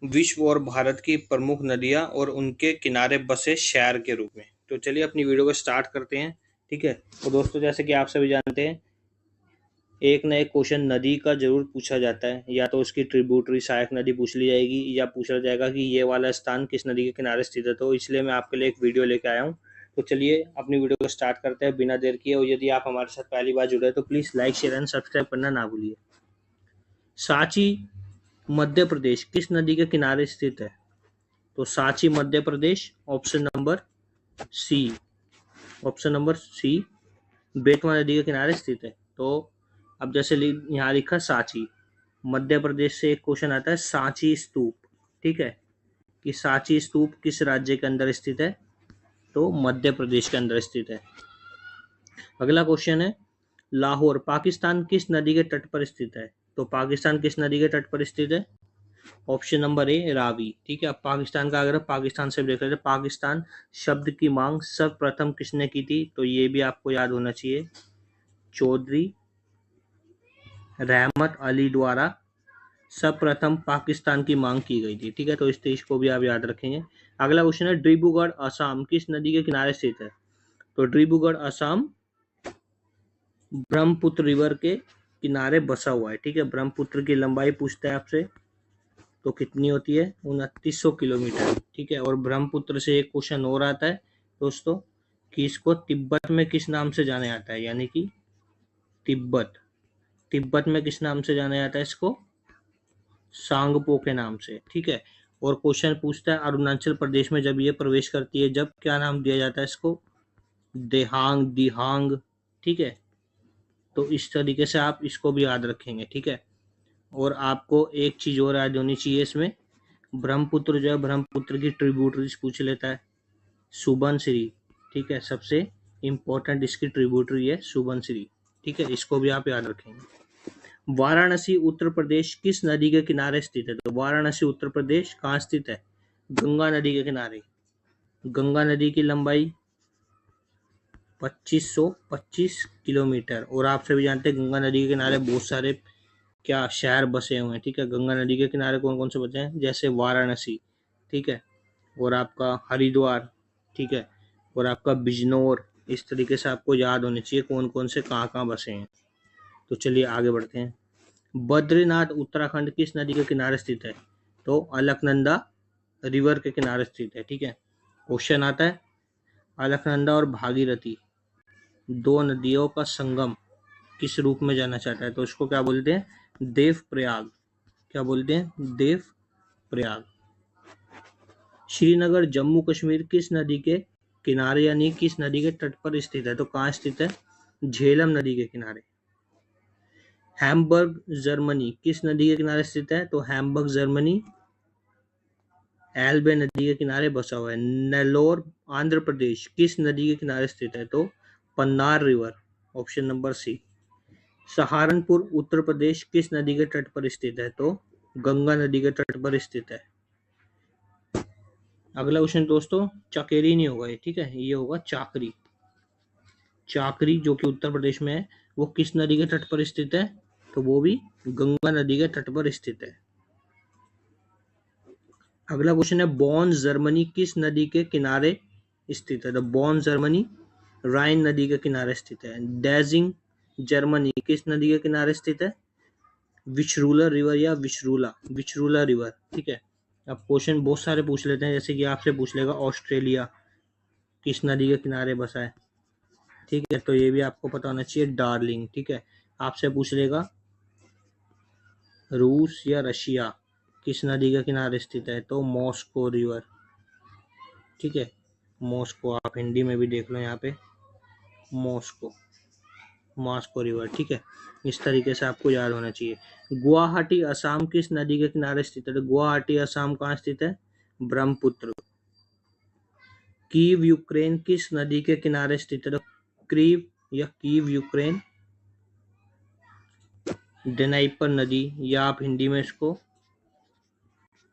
विश्व और भारत की प्रमुख नदियां और उनके किनारे बसे शहर के रूप में। तो चलिए अपनी वीडियो को स्टार्ट करते हैं। ठीक है, तो दोस्तों जैसे कि आप सभी जानते हैं, एक ना एक क्वेश्चन नदी का जरूर पूछा जाता है। या तो उसकी ट्रिब्यूटरी सहायक नदी पूछ ली जाएगी, या पूछा जाएगा कि ये वाला स्थान किस नदी के किनारे स्थित है। तो इसलिए मैं आपके लिए एक वीडियो लेके आया हूँ। तो चलिए अपनी वीडियो को स्टार्ट करते हैं बिना देर किए। और यदि आप हमारे साथ पहली बार जुड़े तो please like, share and subscribe करना ना भूलिए। सांची मध्य प्रदेश किस नदी के किनारे स्थित है? तो सांची मध्य प्रदेश ऑप्शन नंबर सी बेतवा नदी के किनारे स्थित है। तो अब जैसे यहाँ लिखा सांची मध्य प्रदेश से एक क्वेश्चन आता है सांची स्तूप। ठीक है, कि सांची स्तूप किस राज्य के अंदर स्थित है? तो मध्य प्रदेश के अंदर स्थित है। अगला क्वेश्चन है लाहौर पाकिस्तान किस नदी के तट पर स्थित है? तो पाकिस्तान किस नदी के तट पर स्थित है? ऑप्शन नंबर ए रावी। ठीक है, अब पाकिस्तान का अगर पाकिस्तान से देख रहे थे, पाकिस्तान शब्द की मांग सर्वप्रथम किसने की थी? तो ये भी आपको याद होना चाहिए, चौधरी रहमत अली द्वारा सर्वप्रथम पाकिस्तान की मांग की गई थी। ठीक है, तो इस चीज को भी आप याद रखेंगे। अगला क्वेश्चन है डिब्रूगढ़ असम किस नदी के किनारे स्थित है? तो डिब्रूगढ़ असम ब्रह्मपुत्र रिवर के किनारे बसा हुआ है। ठीक है, ब्रह्मपुत्र की लंबाई पूछता है आपसे, तो कितनी होती है? 2900 किलोमीटर। ठीक है, और ब्रह्मपुत्र से एक क्वेश्चन और आता है दोस्तों कि इसको तिब्बत में किस नाम से जाना जाता है? यानी कि तिब्बत में किस नाम से जाना जाता है इसको? सांगपो के नाम से। ठीक है, और क्वेश्चन पूछता है अरुणाचल प्रदेश में जब ये प्रवेश करती है, जब क्या नाम दिया जाता है इसको? दिहांग। ठीक है, तो इस तरीके से आप इसको भी याद रखेंगे। ठीक है, और आपको एक चीज और याद होनी चाहिए इसमें, ब्रह्मपुत्र जो है ब्रह्मपुत्र की ट्रिब्यूटरीज पूछ लेता है, सुबनसिरी। ठीक है, सबसे इंपॉर्टेंट इसकी ट्रिब्यूटरी है सुबनसिरी। ठीक है, इसको भी आप याद रखेंगे। वाराणसी उत्तर प्रदेश किस नदी के किनारे स्थित है? तो वाराणसी उत्तर प्रदेश कहाँ स्थित है? गंगा नदी के किनारे। गंगा नदी की लंबाई 2525 किलोमीटर। और आप सभी जानते हैं गंगा नदी के किनारे बहुत सारे क्या शहर बसे हुए हैं। ठीक है, गंगा नदी के किनारे कौन कौन से बसे हैं? जैसे वाराणसी, ठीक है, और आपका हरिद्वार, ठीक है, और आपका बिजनौर। इस तरीके से आपको याद होने चाहिए कौन कौन से कहाँ कहाँ बसे हैं। तो चलिए आगे बढ़ते हैं। बद्रीनाथ उत्तराखंड किस नदी के किनारे स्थित है? तो अलकनंदा रिवर के किनारे स्थित है। ठीक है, क्वेश्चन आता है अलकनंदा और भागीरथी दो नदियों का संगम किस रूप में जाना चाहता है? तो इसको क्या बोलते हैं? देव प्रयाग। क्या बोलते हैं? देव प्रयाग। श्रीनगर जम्मू कश्मीर किस नदी के किनारे यानी किस नदी के तट पर स्थित है? तो कहाँ स्थित है? झेलम नदी के किनारे। हैम्बर्ग जर्मनी किस नदी के किनारे स्थित है? तो हैम्बर्ग जर्मनी एल्बे नदी के किनारे बसा हुआ है। नेल्लोर आंध्र प्रदेश किस नदी के किनारे स्थित है? तो Pennar river, option number C. Saharanpur Uttar Pradesh किस नदी के तट पर स्थित है? तो गंगा नदी के तट पर स्थित है। अगला क्वेश्चन दोस्तों चकेरी नहीं होगा ये, ठीक है, ये होगा चाकरी। चाकरी जो कि उत्तर प्रदेश में है, वो किस नदी के तट पर स्थित है? तो वो भी गंगा नदी के तट पर स्थित है। अगला क्वेश्चन है बॉन जर्मनी किस नदी के किनारे स्थित है? तो बॉन जर्मनी राइन नदी के किनारे स्थित है। डेजिंग जर्मनी किस नदी के किनारे स्थित है? विचरूला रिवर या विचरूला रिवर। ठीक है, अब क्वेश्चन बहुत सारे पूछ लेते हैं, जैसे कि आपसे पूछ लेगा ऑस्ट्रेलिया किस नदी के किनारे बसा है। ठीक है, तो ये भी आपको पता होना चाहिए, डार्लिंग। ठीक है, आपसे पूछ लेगा रूस या रशिया किस नदी के किनारे स्थित है? तो मॉस्को रिवर। ठीक है, मॉस्को आप हिंदी में भी देख लो, यहाँ पे मॉस्को रिवर। ठीक है, इस तरीके से आपको याद होना चाहिए। गुवाहाटी असम किस नदी के किनारे स्थित है? तो गुवाहाटी असम कहाँ स्थित है? ब्रह्मपुत्र। कीव यूक्रेन किस नदी के किनारे स्थित है? तो कीव यूक्रेन डनाइपर नदी, या आप हिंदी में इसको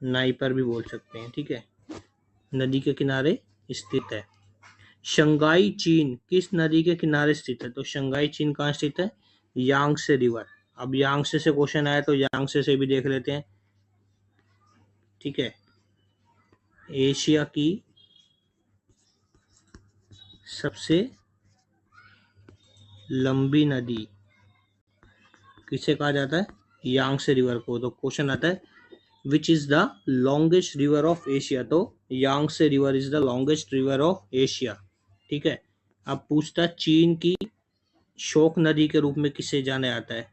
नाइपर भी बोल सकते हैं। ठीक है, नदी के किनारे स्थित है। शंघाई चीन किस नदी के किनारे स्थित है? तो शंघाई चीन कहाँ स्थित है? यांगसे रिवर। अब यांगसे से क्वेश्चन आया तो यांगसे से भी देख लेते हैं। ठीक है, एशिया की सबसे लंबी नदी किसे कहा जाता है? यांगसे रिवर को। तो क्वेश्चन आता है which is the longest river of Asia. तो Yangtze river is the longest river of Asia. ठीक है, अब पूछता है चीन की शोक नदी के रूप में किसे जाना जाता है?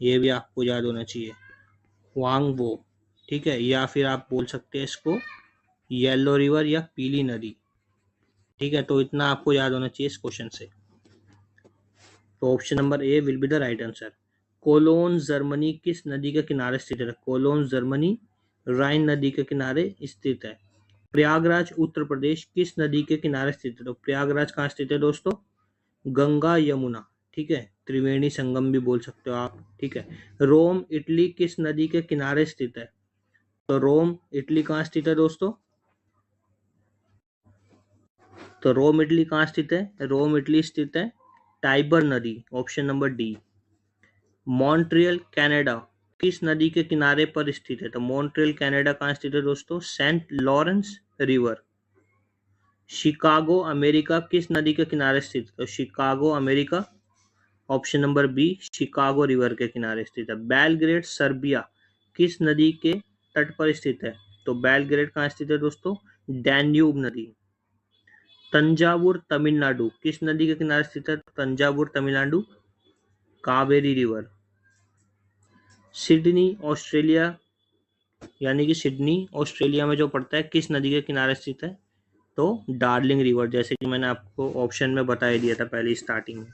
ये भी आपको याद होना चाहिए, हुआंगबो। ठीक है, या फिर आप बोल सकते हैं इसको येलो रिवर या पीली नदी। ठीक है, तो इतना आपको याद होना चाहिए इस क्वेश्चन से। तो option number A will be the right answer. Cologne Germany किस नदी के किनारे स्थित है? कोलोन जर्मनी राइन नदी के किनारे स्थित है। प्रयागराज उत्तर प्रदेश किस नदी के किनारे स्थित है? तो प्रयागराज कहाँ स्थित है दोस्तों? गंगा यमुना। ठीक है, त्रिवेणी संगम भी बोल सकते हो आप। ठीक है, रोम इटली किस नदी के किनारे स्थित है? तो रोम इटली कहाँ स्थित है दोस्तों? तो रोम इटली कहाँ स्थित है? रोम इटली स्थित है टाइबर नदी, option number D. Montreal Canada किस नदी के किनारे पर स्थित है? तो मॉन्ट्रियल कनाडा कहाँ स्थित है दोस्तों? Saint Lawrence river. Chicago America किस नदी के किनारे स्थित है? तो Chicago America, option number B, Chicago river के किनारे स्थित है। बेलग्रेड सर्बिया किस नदी के तट पर स्थित है? तो बेलग्रेड कहाँ स्थित है दोस्तों? डैन्यूब नदी। तंजावुर तमिलनाडु किस नदी के किनारे स्थित है? Thanjavur Tamil Nadu Kaveri river. Sydney Australia, यानी कि सिडनी ऑस्ट्रेलिया में जो पड़ता है, किस नदी के किनारे स्थित है? तो डार्लिंग रिवर, जैसे कि मैंने आपको ऑप्शन में बता दिया था पहले स्टार्टिंग में।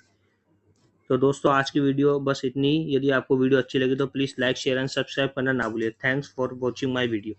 तो दोस्तों आज की वीडियो बस इतनी। यदि आपको वीडियो अच्छी लगी तो please like share and subscribe करना ना भूलिए। Thanks for watching my video.